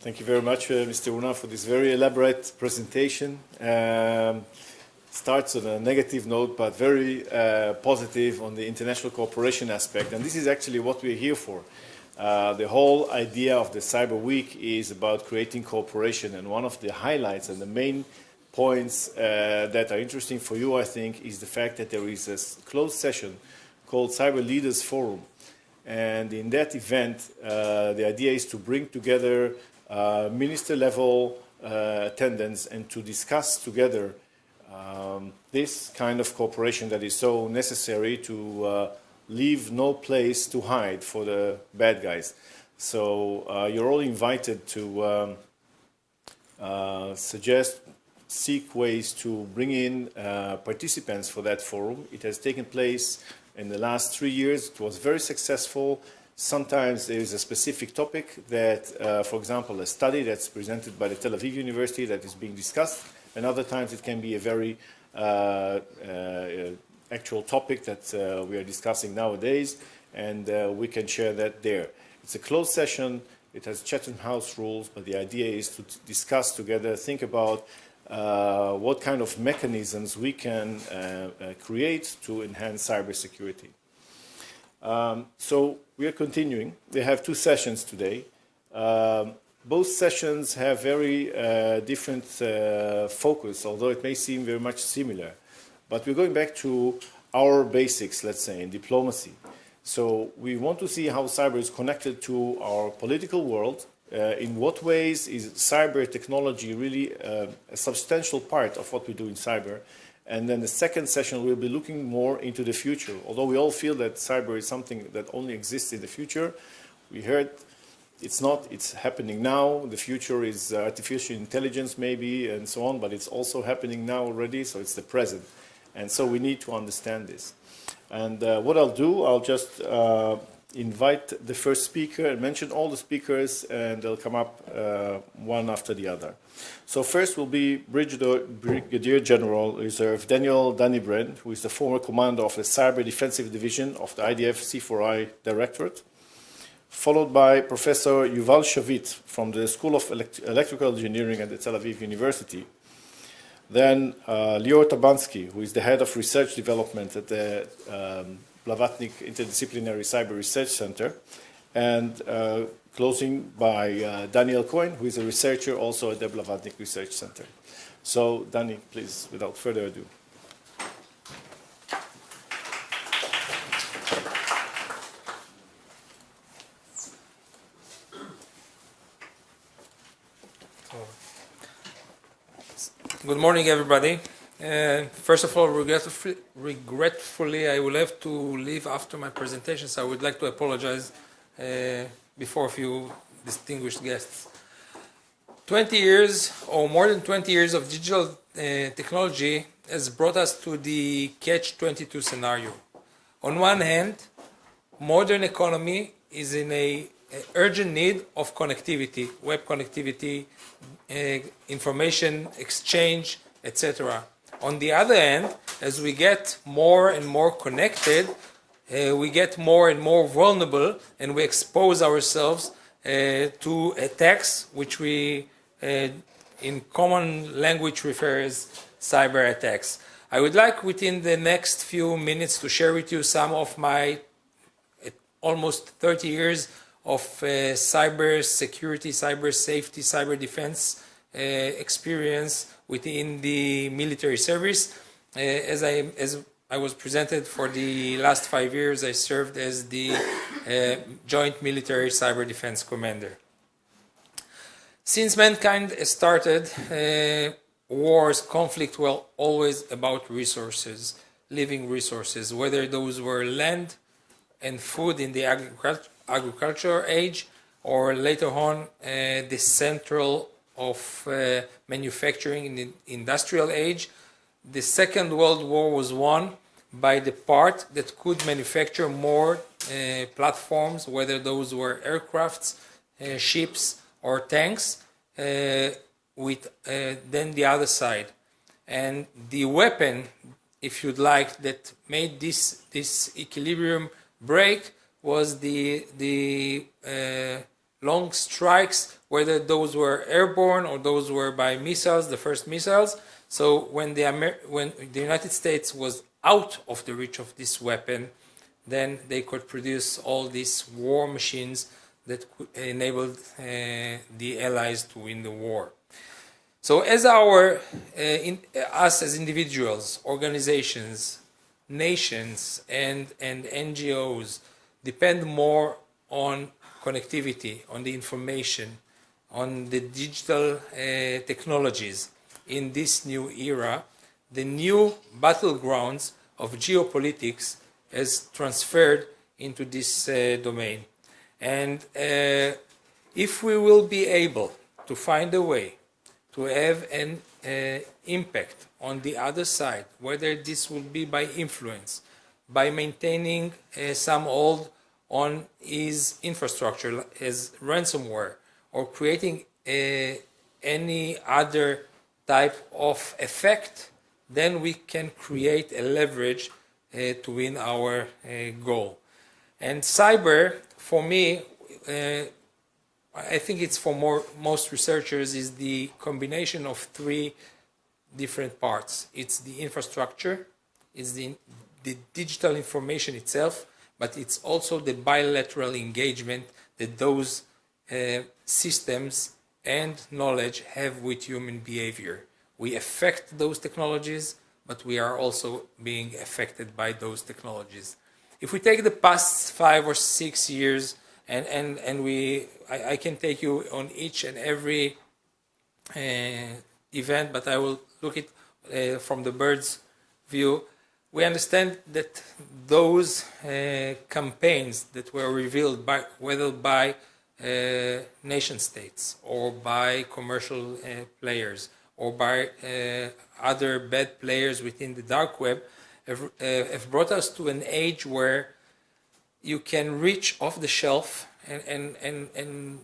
Thank you very much, Mr. Una, for this very elaborate presentation. Starts on a negative note, but very positive on the international cooperation aspect. And this is actually what we're here for. The whole idea of the Cyber Week is about creating cooperation. And one of the highlights and the main points that are interesting for you, I think, is the fact that there is a closed session called Cyber Leaders Forum. And in that event, the idea is to bring together minister-level attendants and to discuss together this kind of cooperation that is so necessary to leave no place to hide for the bad guys. So you're all invited to seek ways to bring in participants for that forum. It has taken place in the last 3 years. It was very successful. Sometimes there is a specific topic that, for example, a study that's presented by the Tel Aviv University that is being discussed, and other times it can be a very actual topic that we are discussing nowadays, and we can share that there. It's a closed session. It has Chatham House rules, but the idea is to discuss together, think about what kind of mechanisms we can create to enhance cybersecurity. So we are continuing. We have 2 sessions today. Both sessions have very different focus, although it may seem very much similar. But we're going back to our basics, let's say, in diplomacy. So we want to see how cyber is connected to our political world. In what ways is cyber technology really a substantial part of what we do in cyber? And then the second session, we'll be looking more into the future. Although we all feel that cyber is something that only exists in the future, we heard it's not, it's happening now. The future is artificial intelligence maybe and so on, but it's also happening now already, so it's the present. And so we need to understand this. And what I'll do, I'll just invite the first speaker and mention all the speakers, and they'll come up one after the other. So first will be Brigadier General Reserve Daniel Danny Bren, who is the former commander of the Cyber Defensive Division of the IDF C4I Directorate, followed by Professor Yuval Shavit from the School of Electrical Engineering at the Tel Aviv University. Then Lior Tabansky, who is the head of research development at the Blavatnik Interdisciplinary Cyber Research Center, and closing by Daniel Cohen, who is a researcher also at the Blavatnik Research Center. So, Danny, please, without further ado. Good morning, everybody. First of all, regretfully, I will have to leave after my presentation, so I would like to apologize before a few distinguished guests. 20 years, or more than 20 years of digital technology has brought us to the catch-22 scenario. On one hand, modern economy is in an urgent need of connectivity, web connectivity, information exchange, etc. On the other hand, as we get more and more connected, we get more and more vulnerable, and we expose ourselves to attacks, which we in common language refer as cyber attacks. I would like within the next few minutes to share with you some of my almost 30 years of cyber security, cyber safety, cyber defense experience within the military service. As I was presented for the last 5 years, I served as the Joint Military Cyber Defense Commander. Since mankind started, wars, conflict were always about resources, living resources, whether those were land and food in the agricultural age, or later on the central of manufacturing in the industrial age. The Second World War was won by the part that could manufacture more platforms, whether those were aircrafts, ships, or tanks, than the other side. And the weapon, if you'd like, that made this equilibrium break was the long strikes whether those were airborne or those were by missiles, the first missiles. So when when the United States was out of the reach of this weapon, then they could produce all these war machines that enabled the Allies to win the war. So as us as individuals, organizations, nations, and NGOs depend more on connectivity, on the information, on the digital technologies in this new era, the new battlegrounds of geopolitics has transferred into this domain. And if we will be able to find a way to have an impact on the other side, whether this will be by influence, by maintaining some hold on his infrastructure as ransomware, or creating any other type of effect, then we can create a leverage to win our goal. And cyber, for me, I think it's for most researchers, is the combination of three different parts. It's the infrastructure, it's the digital information itself, but it's also the bilateral engagement that those systems and knowledge have with human behavior. We affect those technologies, but we are also being affected by those technologies. If we take the past 5 or 6 years, and I can take you on each and every event, but I will look at from the bird's view. We understand that those campaigns that were revealed by whether by nation states or by commercial players or by other bad players within the dark web have brought us to an age where you can reach off the shelf and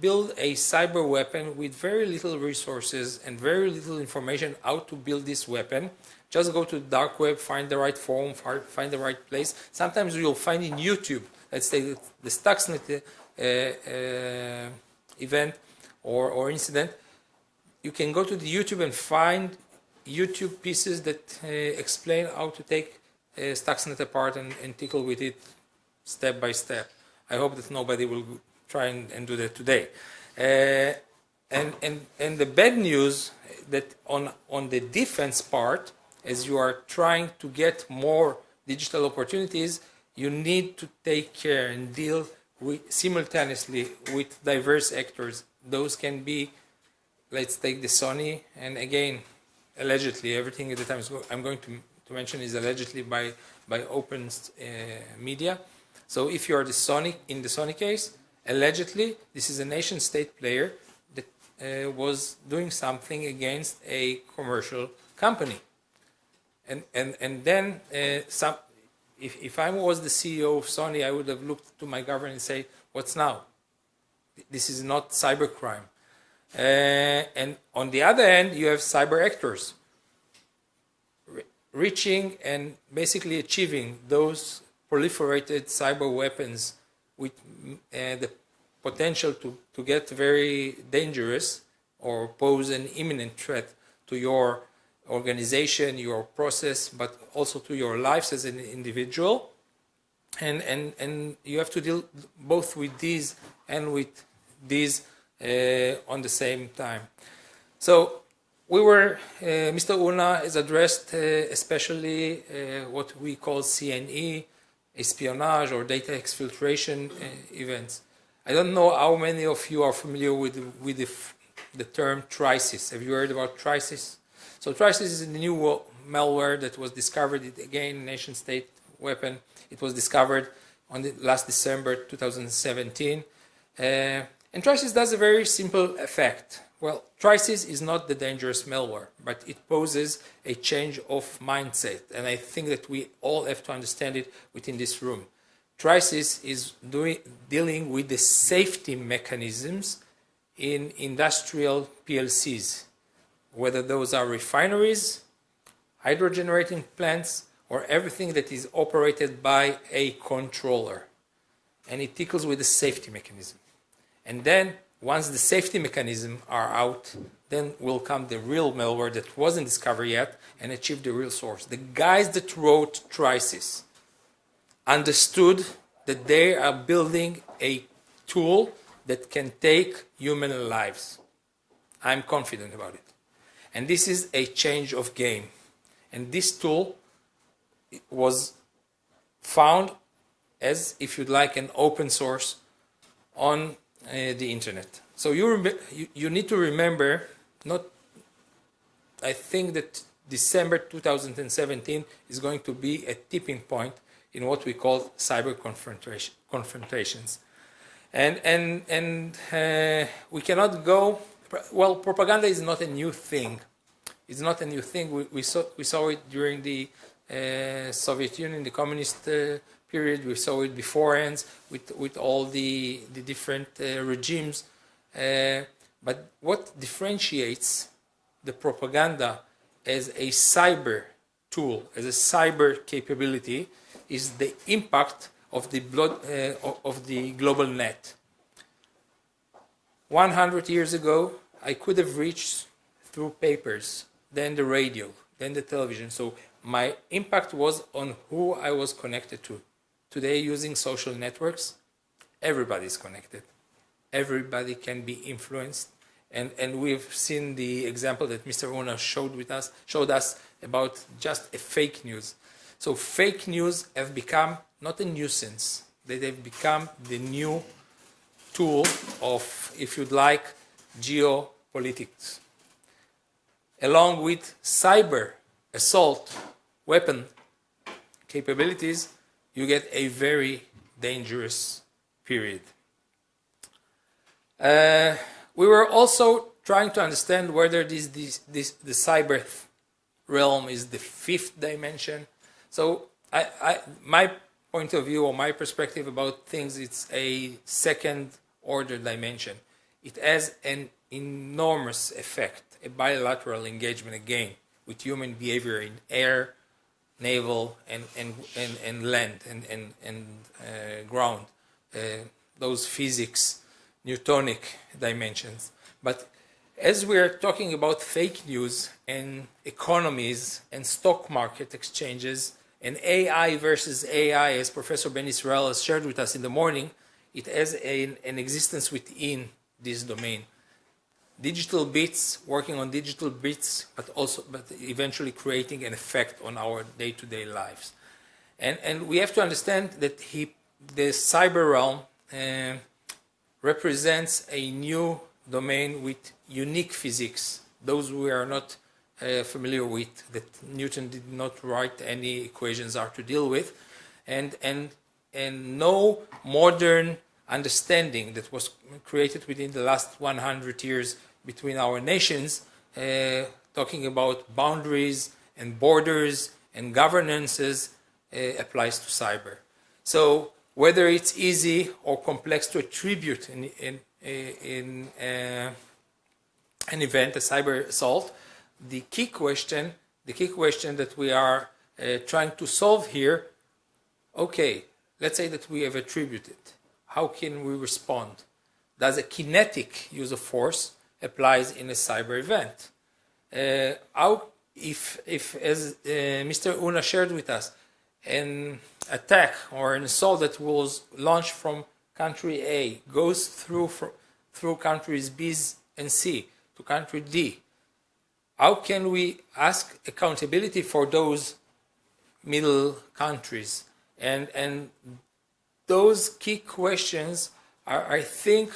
build a cyber weapon with very little resources and very little information how to build this weapon. Just go to the dark web, find the right forum, find the right place. Sometimes you'll find in YouTube, let's say the Stuxnet event or incident, you can go to the YouTube and find YouTube pieces that explain how to take Stuxnet apart and tickle with it step by step. I hope that nobody will try and do that today. And the bad news that on the defense part, as you are trying to get more digital opportunities, you need to take care and deal simultaneously with diverse actors. Those can be, let's take the Sony, and again, allegedly, everything at the time I'm going to mention is allegedly by open media. So if you are in the Sony case, allegedly, this is a nation state player that was doing something against a commercial company. And then if I was the CEO of Sony, I would have looked to my government and say, what's now? This is not cybercrime. And on the other hand, you have cyber actors reaching and basically achieving those proliferated cyber weapons with the potential to get very dangerous or pose an imminent threat to your organization, your process, but also to your lives as an individual. And you have to deal both with these and with these on the same time. So Mr. Una has addressed especially what we call CNE, espionage or data exfiltration events. I don't know how many of you are familiar with the term Trisis. Have you heard about Trisis? So Trisis is a new malware that was discovered, again, nation-state weapon. It was discovered on last December 2017. And Trisis does a very simple effect. Well, Trisis is not the dangerous malware, but it poses a change of mindset. And I think that we all have to understand it within this room. Trisis is dealing with the safety mechanisms in industrial PLCs, whether those are refineries, hydro-generating plants, or everything that is operated by a controller. And it deals with the safety mechanism. And then once the safety mechanisms are out, then will come the real malware that wasn't discovered yet and achieve the real source. The guys that wrote Trisis understood that they are building a tool that can take human lives. I'm confident about it. And this is a change of game. And this tool was found as, if you'd like, an open source on the internet. So you need to remember, I think that December 2017 is going to be a tipping point in what we call cyber confrontations. And we cannot go, well, propaganda is not a new thing. It's not a new thing. We saw it during the Soviet Union, the communist period. We saw it beforehand with all the different regimes. But what differentiates the propaganda as a cyber tool, as a cyber capability, is the impact of the global net. 100 years ago, I could have reached through papers, then the radio, then the television. So my impact was on who I was connected to. Today, using social networks, everybody's connected. Everybody can be influenced. And we've seen the example that Mr. Una showed us about just a fake news. So fake news have become not a nuisance. They've become the new tool of, if you'd like, geopolitics. Along with cyber assault weapon capabilities, you get a very dangerous period. We were also trying to understand whether the cyber realm is the fifth dimension. So my point of view or my perspective about things, it's a second order dimension. It has an enormous effect, a bilateral engagement again with human behavior in air, naval, and land and ground. Those physics, Newtonic dimensions. But as we are talking about fake news and economies and stock market exchanges and AI versus AI, as Professor Ben Israel has shared with us in the morning, it has an existence within this domain. Digital bits, working on digital bits, but eventually creating an effect on our day-to-day lives. And we have to understand that the cyber realm represents a new domain with unique physics, those we are not familiar with, that Newton did not write any equations are to deal with, and no modern understanding that was created within the last 100 years between our nations, talking about boundaries and borders and governances, applies to cyber. So whether it's easy or complex to attribute in an event, a cyber assault, the key question that we are trying to solve here, okay, let's say that we have attributed. How can we respond? Does a kinetic use of force applies in a cyber event? If as Mr. Una shared with us, an attack or an assault that was launched from country A goes through countries B and C to country D, how can we ask accountability for those middle countries? And those key questions are, I think,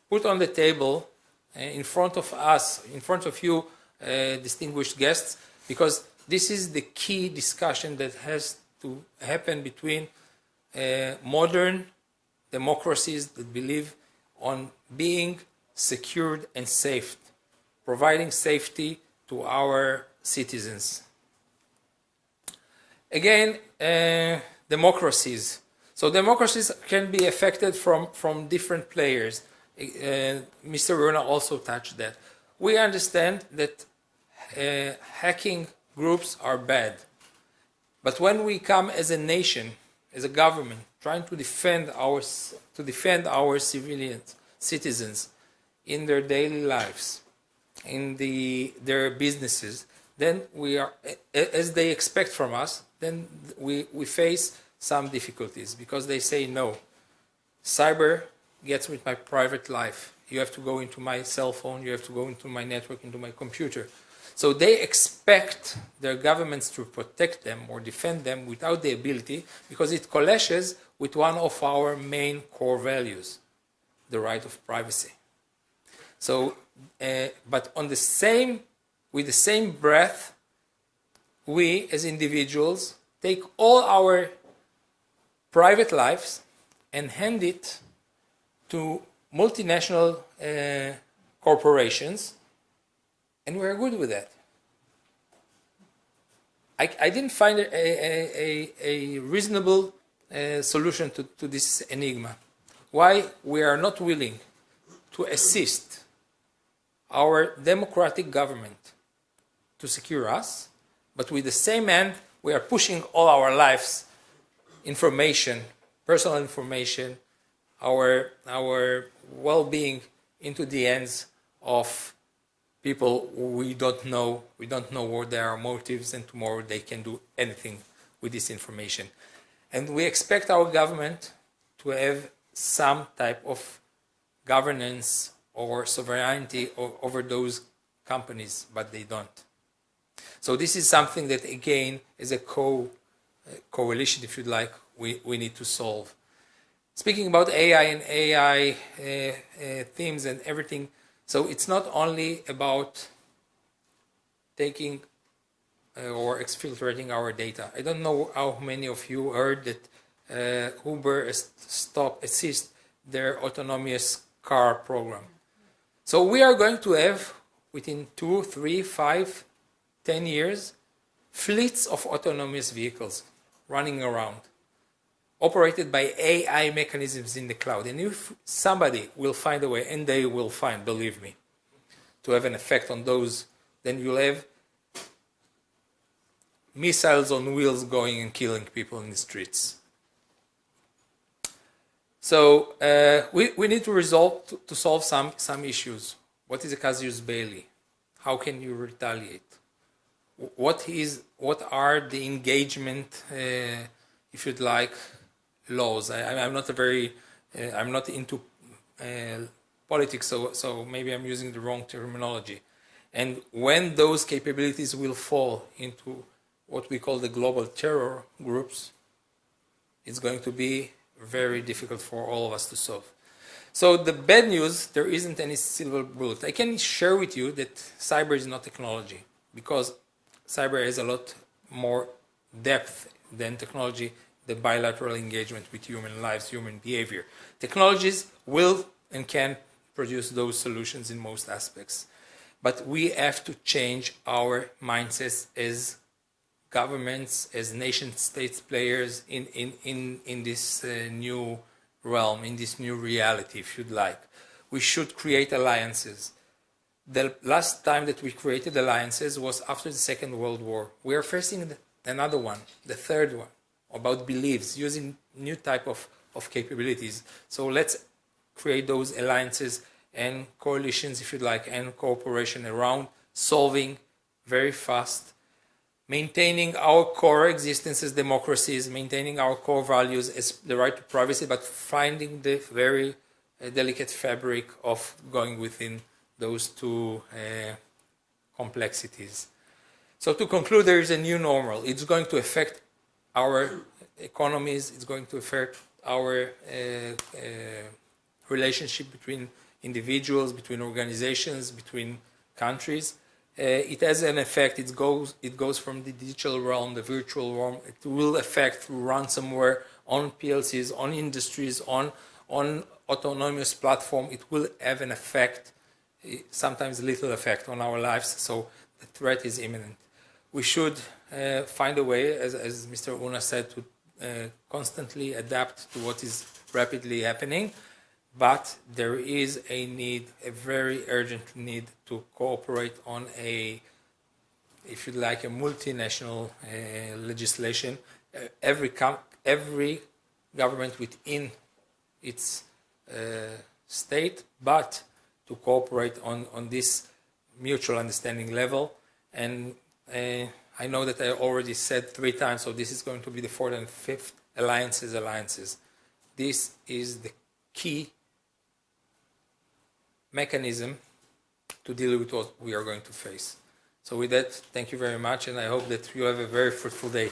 put on the table in front of us, in front of you, distinguished guests, because this is the key discussion that has to happen between modern democracies that believe on being secured and safe, providing safety to our citizens. Again, democracies. So democracies can be affected from different players. Mr. Runa also touched that. We understand that hacking groups are bad. But when we come as a nation, as a government, trying to defend our civilians, citizens in their daily lives, in their businesses, then we are, as they expect from us, then we face some difficulties because they say no. Cyber gets with my private life. You have to go into my cell phone, you have to go into my network, into my computer. So they expect their governments to protect them or defend them without the ability, because it clashes with one of our main core values, the right of privacy. So, but with the same breath, we as individuals take all our private lives and hand it to multinational corporations, and we're good with that. I didn't find a reasonable solution to this enigma. Why we are not willing to assist our democratic government to secure us, but with the same hand, we are pushing all our lives, information, personal information, our well-being into the hands of people we don't know what their motives, and tomorrow they can do anything with this information. And we expect our government to have some type of governance or sovereignty over those companies, but they don't. So this is something that, again, is a coalition, if you'd like, we need to solve. Speaking about AI and AI themes and everything, so it's not only about taking or exfiltrating our data. I don't know how many of you heard that Uber assist their autonomous car program. So we are going to have, within 2, 3, 5, 10 years, fleets of autonomous vehicles running around, operated by AI mechanisms in the cloud. And if somebody will find a way, and they will find, believe me, to have an effect on those, then you'll have missiles on wheels going and killing people in the streets. So we need to solve some issues. What is a casus belli? How can you retaliate? What are the engagement, if you'd like, laws? I'm not into politics, so maybe I'm using the wrong terminology. And when those capabilities will fall into what we call the global terror groups, it's going to be very difficult for all of us to solve. So the bad news, there isn't any silver bullet. I can share with you that cyber is not technology, because cyber has a lot more depth than technology, the bilateral engagement with human lives, human behavior. Technologies will and can produce those solutions in most aspects. But we have to change our mindsets as governments, as nation states players in this new realm, in this new reality, if you'd like. We should create alliances. The last time that we created alliances was after the Second World War. We are facing another one, the third one, about beliefs, using new type of capabilities. So let's create those alliances and coalitions, if you'd like, and cooperation around solving very fast, maintaining our core existence as democracies, maintaining our core values as the right to privacy, but finding the very delicate fabric of going within those two complexities. So to conclude, there is a new normal. It's going to affect our economies. It's going to affect our relationship between individuals, between organizations, between countries. It has an effect. It goes from the digital realm, the virtual realm. It will affect through ransomware on PLCs, on industries, on autonomous platform. It will have an effect, sometimes little effect on our lives. So the threat is imminent. We should find a way, as Mr. Una said, to constantly adapt to what is rapidly happening. But there is a need, a very urgent need, to cooperate on if you like, a multinational legislation. Every government within its state, but to cooperate on this mutual understanding level. And I know that I already said 3 times, so this is going to be the 4th and 5th alliances. This is the key mechanism to deal with what we are going to face. So with that, thank you very much, and I hope that you have a very fruitful day.